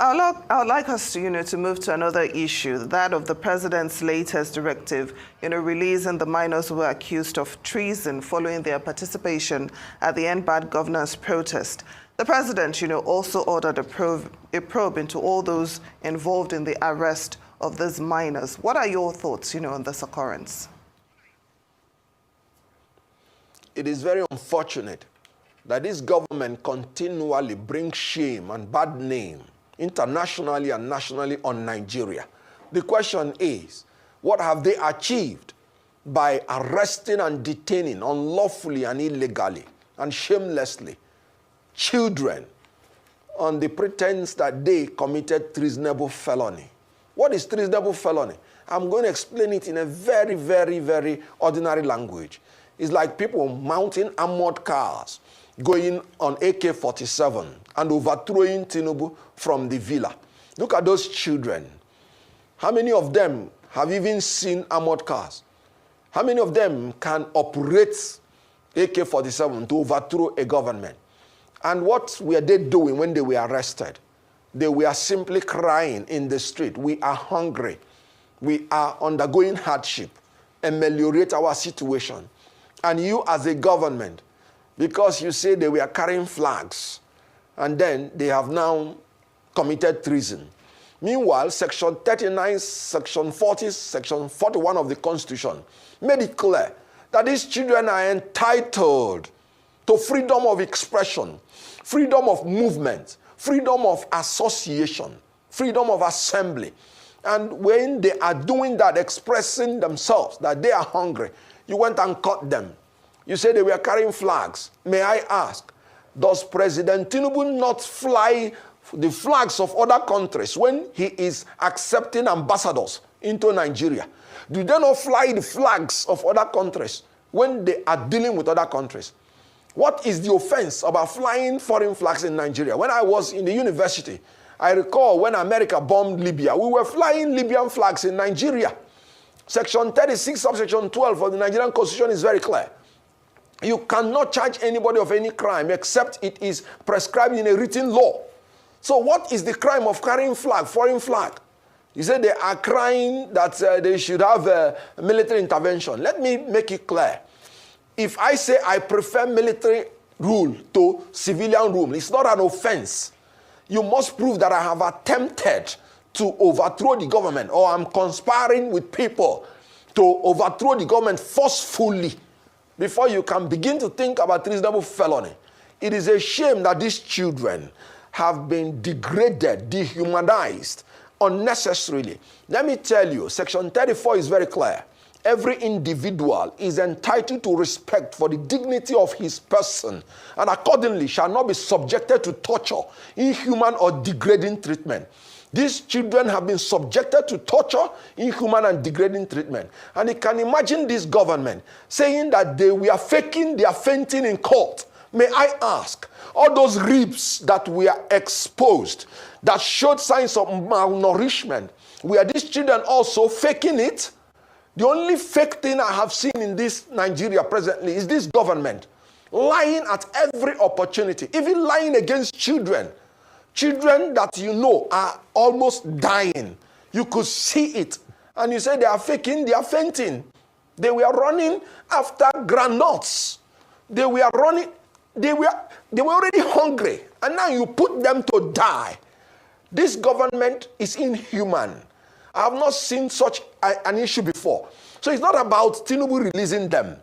I'd like us to, to move to another issue, that of the president's latest directive, releasing the minors who were accused of treason following their participation at the End Bad Governance protest. The president, also ordered a probe into all those involved in the arrest of these minors. What are your thoughts, on this occurrence? It is very unfortunate that this government continually brings shame and bad name internationally and nationally on Nigeria. The question is, what have they achieved by arresting and detaining unlawfully and illegally and shamelessly children on the pretense that they committed treasonable felony? What is treasonable felony? I'm going to explain it in a very, very, very ordinary language. It's like people mounting armored cars, going on AK-47 and overthrowing Tinubu from the villa. Look at those children. How many of them have even seen armored cars? How many of them can operate AK-47 to overthrow a government? And what were they doing when they were arrested? They were simply crying in the street. We are hungry. We are undergoing hardship. Ameliorate our situation. And you as a government, because you say they were carrying flags, and then they have now committed treason. Meanwhile, Section 39, Section 40, Section 41 of the Constitution made it clear that these children are entitled to freedom of expression, freedom of movement, freedom of association, freedom of assembly. And when they are doing that, expressing themselves that they are hungry, you went and caught them. You say they were carrying flags. May I ask, does President Tinubu not fly the flags of other countries when he is accepting ambassadors into Nigeria? Do they not fly the flags of other countries when they are dealing with other countries? What is the offense about flying foreign flags in Nigeria? When I was in the university, I recall when America bombed Libya, we were flying Libyan flags in Nigeria. Section 36, subsection 12 of the Nigerian Constitution is very clear. You cannot charge anybody of any crime except it is prescribed in a written law. So what is the crime of carrying flag, foreign flag? You said they are crying that they should have a military intervention. Let me make it clear. If I say I prefer military rule to civilian rule, it's not an offense. You must prove that I have attempted to overthrow the government, or I'm conspiring with people to overthrow the government forcefully before you can begin to think about treasonable felony. It is a shame that these children have been degraded, dehumanized unnecessarily. Let me tell you, Section 34 is very clear. Every individual is entitled to respect for the dignity of his person, and accordingly shall not be subjected to torture, inhuman or degrading treatment. These children have been subjected to torture, inhuman and degrading treatment. And you can imagine this government saying that they were faking their fainting in court. May I ask, all those ribs that were exposed, that showed signs of malnourishment, were these children also faking it? The only fake thing I have seen in this Nigeria presently is this government lying at every opportunity, even lying against children. Children that you know are almost dying. You could see it. And you say they are faking, they are fainting. They were running after granules. They were running, they were already hungry. And now you put them to die. This government is inhuman. I have not seen such an issue before. So it's not about Tinubu releasing them.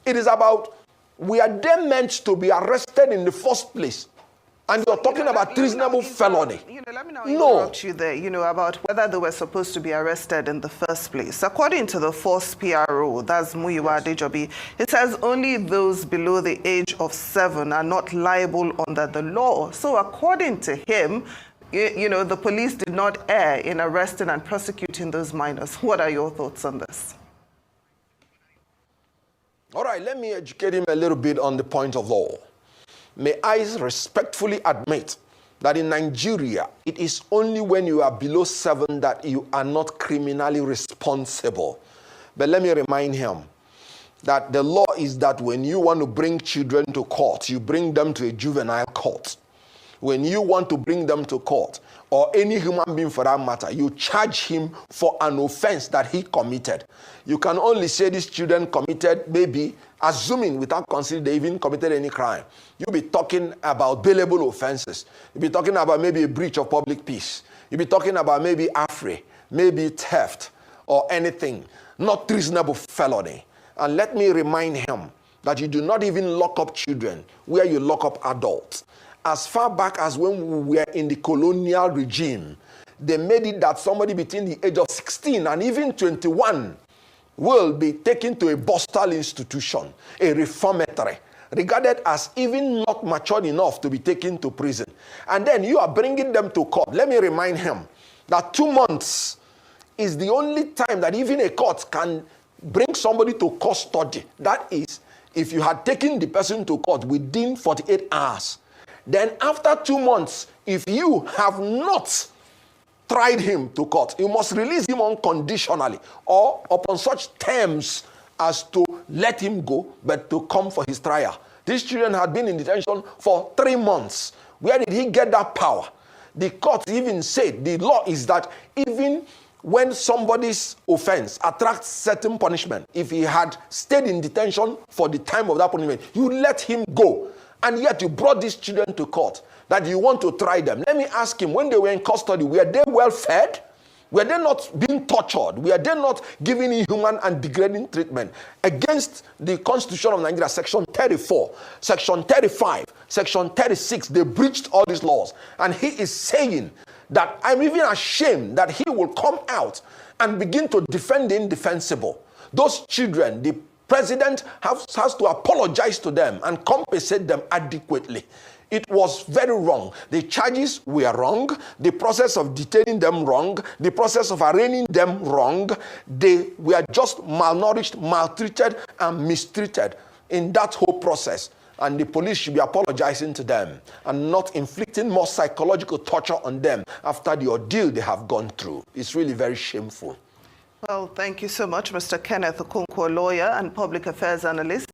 It is about, were they meant to be arrested in the first place? And you're talking about treasonable felony. Let me now interrupt you there, about whether they were supposed to be arrested in the first place. According to the force PRO, that's Muyiwa Adejobi, it says only those below the age of 7 are not liable under the law. So according to him, the police did not err in arresting and prosecuting those minors. What are your thoughts on this? All right, let me educate him a little bit on the point of law. May I respectfully admit that in Nigeria, it is only when you are below 7 that you are not criminally responsible. But let me remind him that the law is that when you want to bring children to court, you bring them to a juvenile court. when you want to bring them to court, or any human being for that matter, you charge him for an offense that he committed. You can only say these children committed, maybe, assuming without considering they even committed any crime. You'll be talking about bailable offenses. You'll be talking about maybe a breach of public peace. You'll be talking about maybe affray, maybe theft, or anything, not treasonable felony. And let me remind him that you do not even lock up children where you lock up adults. As far back as when we were in the colonial regime, they made it that somebody between the age of 16 and even 21 will be taken to a postal institution, a reformatory, regarded as even not matured enough to be taken to prison. And then you are bringing them to court. Let me remind him that 2 months is the only time that even a court can bring somebody to custody. That is, if you had taken the person to court within 48 hours. Then after 2 months, if you have not tried him to court, you must release him unconditionally or upon such terms as to let him go, but to come for his trial. These children had been in detention for 3 months. Where did he get that power? The court even said the law is that even when somebody's offense attracts certain punishment, if he had stayed in detention for the time of that punishment, you let him go. And yet you brought these children to court that you want to try them. Let me ask him, when they were in custody, were they well fed? Were they not being tortured? Were they not given inhuman and degrading treatment? Against the Constitution of Nigeria, Section 34, Section 35, Section 36, they breached all these laws. And he is saying that I'm even ashamed that he will come out and begin to defend the indefensible. Those children, the president has to apologize to them and compensate them adequately. It was very wrong. The charges were wrong. The process of detaining them wrong. The process of arraigning them wrong. They were just malnourished, maltreated, and mistreated in that whole process. And the police should be apologizing to them and not inflicting more psychological torture on them after the ordeal they have gone through. It's really very shameful. Well, thank you so much, Mr. Kenneth Okonkwo, lawyer and public affairs analyst.